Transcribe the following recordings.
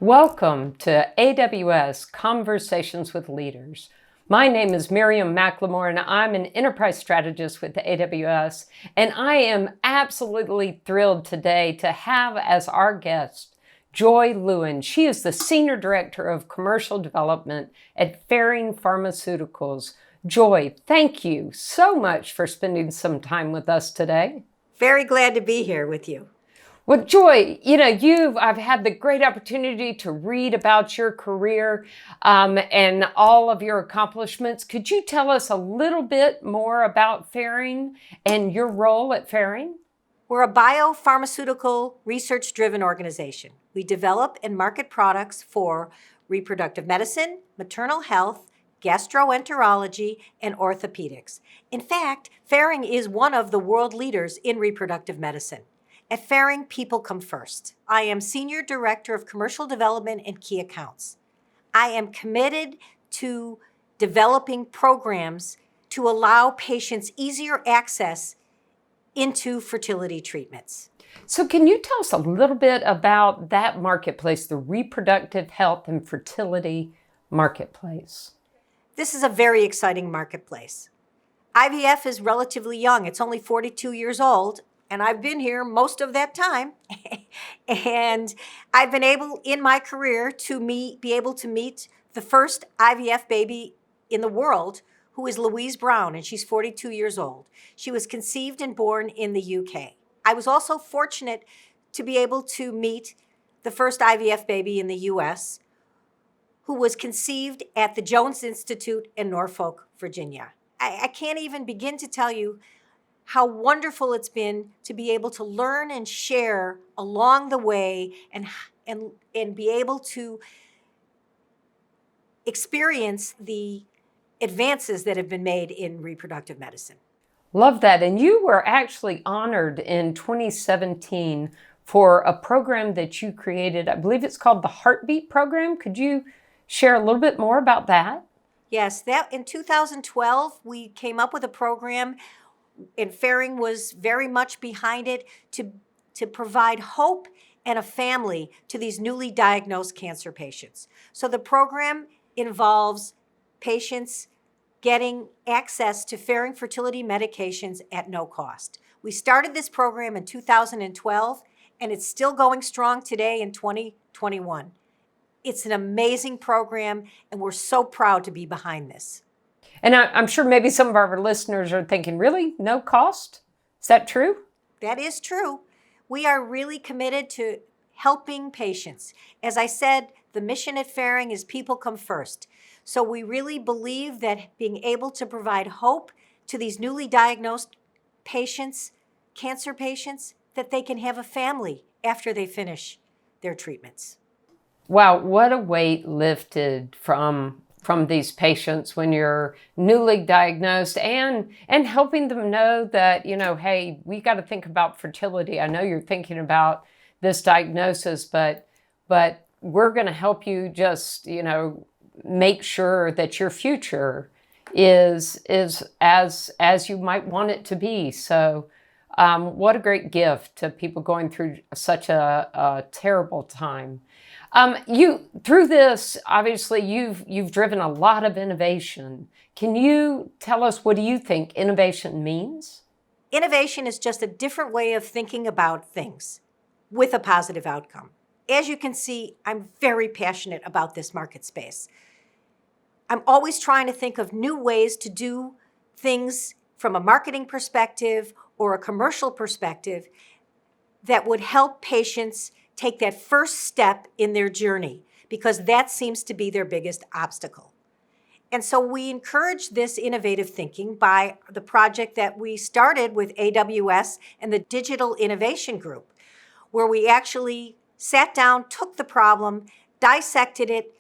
Welcome to AWS Conversations with Leaders. My name is Miriam McLemore, and I'm an enterprise strategist with AWS. And I am absolutely thrilled today to have as our guest Joy Lewin. She is the Senior Director of Commercial Development at Ferring Pharmaceuticals. Joy, thank you so much for spending some time with us today. Very glad to be here with you. Well, Joy, I've had the great opportunity to read about your career and all of your accomplishments. Could you tell us a little bit more about Ferring and your role at Ferring? We're a biopharmaceutical research-driven organization. We develop and market products for reproductive medicine, maternal health, gastroenterology, and orthopedics. In fact, Ferring is one of the world leaders in reproductive medicine. At Ferring, people come first. I am Senior Director of Commercial Development and Key Accounts. I am committed to developing programs to allow patients easier access into fertility treatments. So can you tell us a little bit about that marketplace, the reproductive health and fertility marketplace? This is a very exciting marketplace. IVF is relatively young. It's only 42 years old. And I've been here most of that time. And I've been able in my career to be able to meet the first IVF baby in the world, who is Louise Brown, and she's 42 years old. She was conceived and born in the UK. I was also fortunate to be able to meet the first IVF baby in the US, who was conceived at the Jones Institute in Norfolk, Virginia. I can't even begin to tell you how wonderful it's been to be able to learn and share along the way and be able to experience the advances that have been made in reproductive medicine. Love that. And you were actually honored in 2017 for a program that you created. I believe it's called the Heartbeat Program. Could you share a little bit more about that? Yes, that in 2012, we came up with a program, and Ferring was very much behind it to provide hope and a family to these newly diagnosed cancer patients. So the program involves patients getting access to Ferring fertility medications at no cost. We started this program in 2012, and it's still going strong today in 2021. It's an amazing program, and we're so proud to be behind this. And I'm sure maybe some of our listeners are thinking, really? No cost? Is that true? That is true. We are really committed to helping patients. As I said, the mission at Ferring is people come first. So we really believe that being able to provide hope to these newly diagnosed patients, cancer patients, that they can have a family after they finish their treatments. Wow, what a weight lifted from these patients when you're newly diagnosed, and helping them know that, hey, we got to think about fertility. I know you're thinking about this diagnosis, but we're going to help you just, make sure that your future is as you might want it to be. So what a great gift to people going through such a terrible time. Through this, obviously, you've driven a lot of innovation. Can you tell us, what do you think innovation means? Innovation is just a different way of thinking about things with a positive outcome. As you can see, I'm very passionate about this market space. I'm always trying to think of new ways to do things from a marketing perspective or a commercial perspective that would help patients take that first step in their journey, because that seems to be their biggest obstacle. And so we encourage this innovative thinking by the project that we started with AWS and the Digital Innovation Group, where we actually sat down, took the problem, dissected it,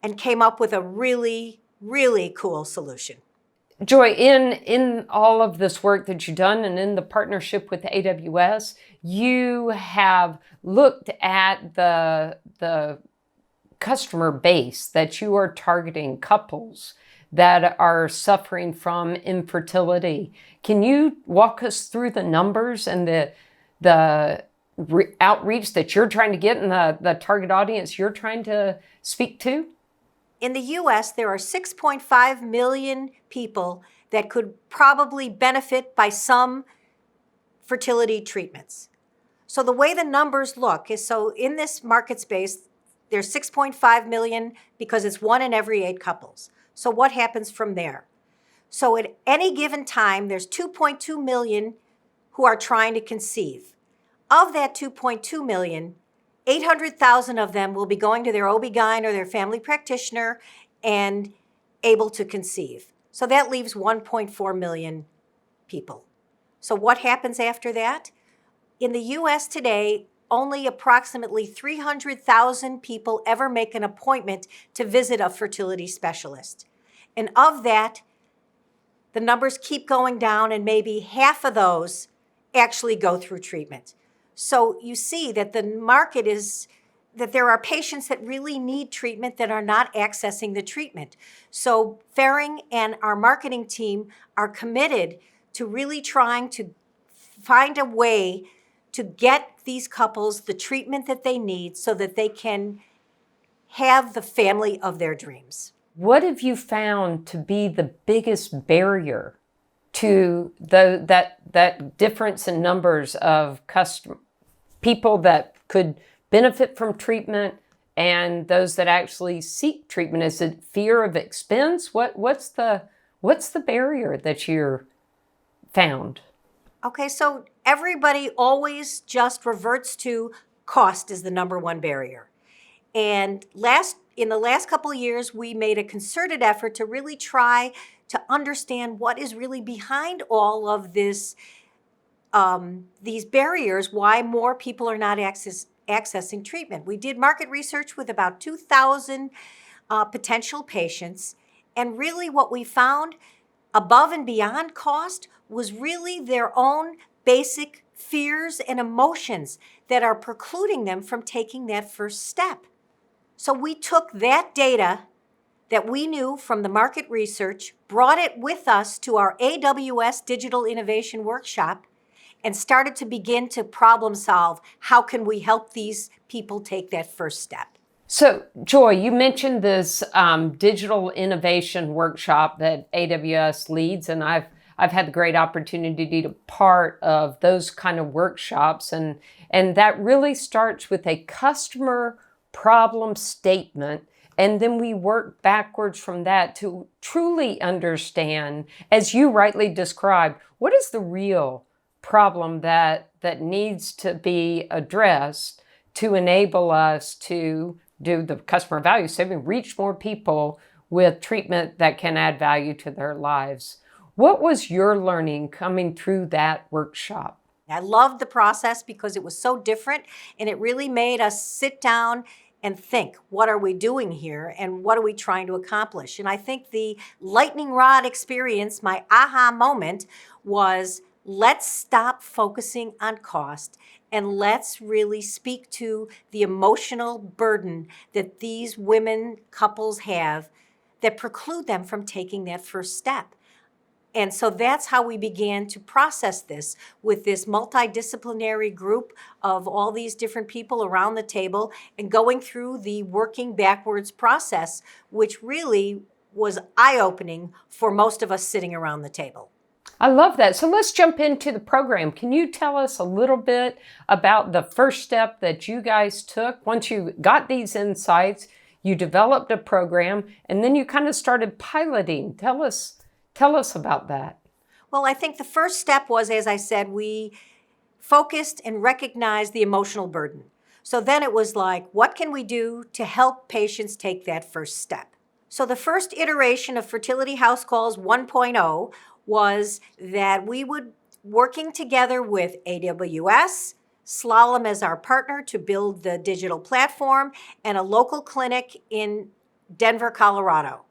and came up with a really, really cool solution. Joy, in all of this work that you've done and in the partnership with AWS, you have looked at the customer base that you are targeting, couples that are suffering from infertility. Can you walk us through the numbers and the outreach that you're trying to get in the target audience you're trying to speak to? In the US, there are 6.5 million people that could probably benefit by some fertility treatments. So the way the numbers look is, so in this market space, there's 6.5 million because it's 1 in every 8 couples. So what happens from there? So at any given time, there's 2.2 million who are trying to conceive. Of that 2.2 million, 800,000 of them will be going to their OB-GYN or their family practitioner and able to conceive. So that leaves 1.4 million people. So what happens after that? In the US today, only approximately 300,000 people ever make an appointment to visit a fertility specialist. And of that, the numbers keep going down, and maybe half of those actually go through treatment. So you see that the market is that there are patients that really need treatment that are not accessing the treatment. So Ferring and our marketing team are committed to really trying to find a way to get these couples the treatment that they need so that they can have the family of their dreams. What have you found to be the biggest barrier to that difference in numbers of people that could benefit from treatment and those that actually seek treatment? Is it fear of expense? What's the barrier that you're found? Okay, so everybody always just reverts to cost is the number one barrier. And in the last couple of years, we made a concerted effort to really try to understand what is really behind all of this, these barriers, why more people are not accessing treatment. We did market research with about 2,000 potential patients, and really what we found above and beyond cost was really their own basic fears and emotions that are precluding them from taking that first step. So we took that data that we knew from the market research, brought it with us to our AWS Digital Innovation Workshop, and started to begin to problem solve how can we help these people take that first step. So, Joy, you mentioned this digital innovation workshop that AWS leads, and I've had the great opportunity to be a part of those kind of workshops, and that really starts with a customer problem statement, and then we work backwards from that to truly understand, as you rightly described, what is the real problem that needs to be addressed to enable us to do the customer value saving, reach more people with treatment that can add value to their lives. What was your learning coming through that workshop? I loved the process because it was so different, and it really made us sit down and think, what are we doing here and what are we trying to accomplish? And I think the lightning rod experience, my aha moment, was let's stop focusing on cost and let's really speak to the emotional burden that these women couples have that preclude them from taking that first step. And so that's how we began to process this with this multidisciplinary group of all these different people around the table and going through the working backwards process, which really was eye-opening for most of us sitting around the table. I love that. So let's jump into the program. Can you tell us a little bit about the first step that you guys took? Once you got these insights, you developed a program, and then you kind of started piloting. Tell us about that. Well, I think the first step was, as I said, we focused and recognized the emotional burden. So then it was like, what can we do to help patients take that first step? So the first iteration of Fertility House Calls 1.0 was that we would, working together with AWS, Slalom as our partner to build the digital platform, and a local clinic in Denver, Colorado.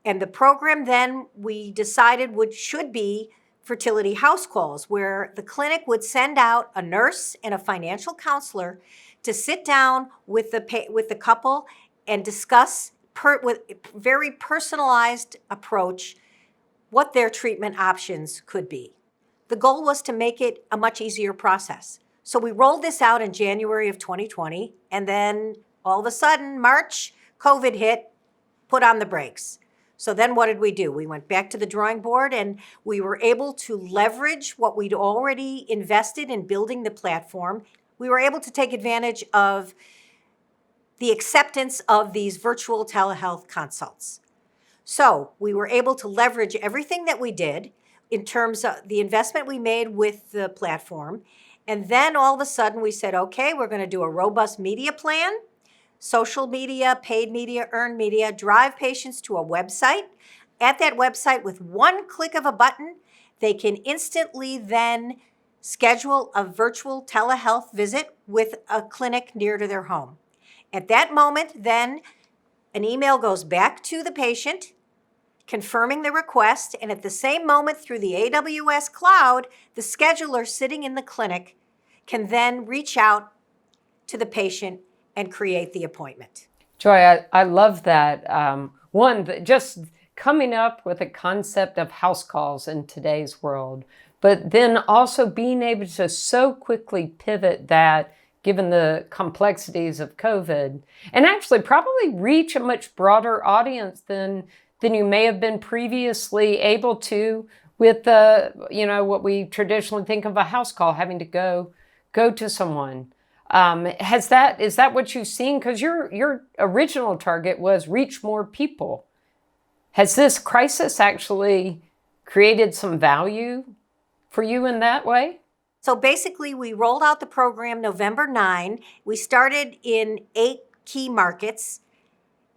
And the program then we decided should be Fertility House Calls, where the clinic would send out a nurse and a financial counselor to sit down with the couple and discuss with very personalized approach what their treatment options could be. The goal was to make it a much easier process. So we rolled this out in January of 2020, and then all of a sudden, March, COVID hit, put on the brakes. So then what did we do? We went back to the drawing board, and we were able to leverage what we'd already invested in building the platform. We were able to take advantage of the acceptance of these virtual telehealth consults. So we were able to leverage everything that we did in terms of the investment we made with the platform. And then all of a sudden we said, okay, we're going to do a robust media plan, social media, paid media, earned media, drive patients to a website. At that website, with one click of a button, they can instantly then schedule a virtual telehealth visit with a clinic near to their home. At that moment, then an email goes back to the patient confirming the request, and at the same moment through the AWS cloud, the scheduler sitting in the clinic can then reach out to the patient and create the appointment. Joy, I love that. Just coming up with a concept of house calls in today's world, but then also being able to so quickly pivot that given the complexities of COVID, and actually probably reach a much broader audience than you may have been previously able to with what we traditionally think of a house call, having to go to someone. Is that what you've seen? Because your original target was reach more people. Has this crisis actually created some value for you in that way? So basically, we rolled out the program November 9. We started in 8 key markets,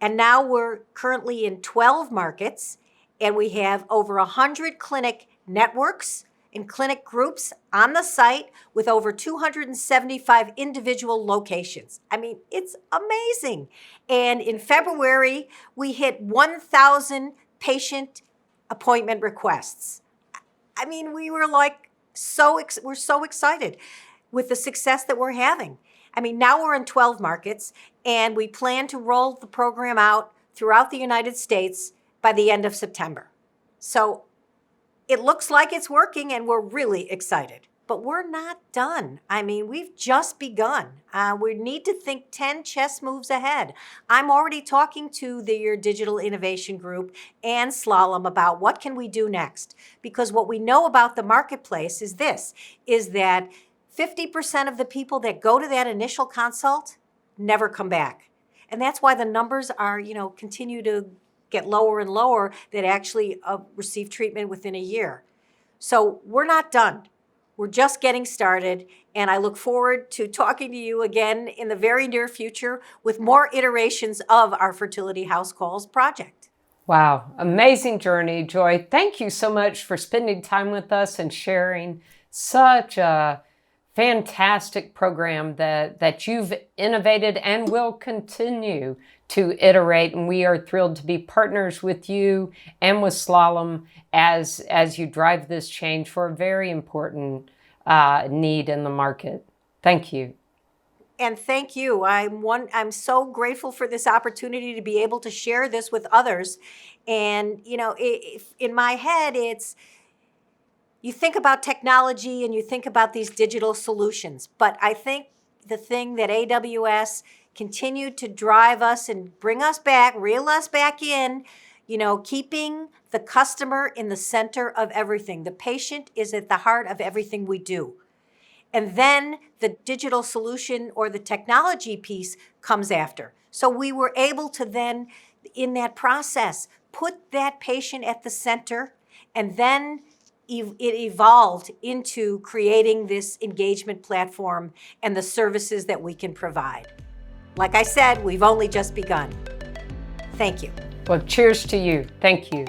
and now we're currently in 12 markets, and we have over 100 clinic networks and clinic groups on the site with over 275 individual locations. I mean, it's amazing. And in February, we hit 1,000 patient appointment requests. I mean, we were like, we're so excited with the success that we're having. I mean, now we're in 12 markets, and we plan to roll the program out throughout the United States by the end of September. So it looks like it's working, and we're really excited. But we're not done. I mean, we've just begun. We need to think 10 chess moves ahead. I'm already talking to your digital innovation group and Slalom about what can we do next. Because what we know about the marketplace is that 50% of the people that go to that initial consult never come back. And that's why the numbers are, continue to get lower and lower that actually receive treatment within a year. So we're not done. We're just getting started, and I look forward to talking to you again in the very near future with more iterations of our Fertility House Calls project. Wow, amazing journey, Joy. Thank you so much for spending time with us and sharing such a fantastic program that you've innovated and will continue to iterate. And we are thrilled to be partners with you and with Slalom as you drive this change for a very important need in the market. Thank you. And thank you. I'm so grateful for this opportunity to be able to share this with others. And, in my head, you think about technology and you think about these digital solutions. But I think the thing that AWS continued to drive us and bring us back, reel us back in, keeping the customer in the center of everything. The patient is at the heart of everything we do. And then the digital solution or the technology piece comes after. So we were able to then, in that process, put that patient at the center, and then it evolved into creating this engagement platform and the services that we can provide. Like I said, we've only just begun. Thank you. Well, cheers to you. Thank you.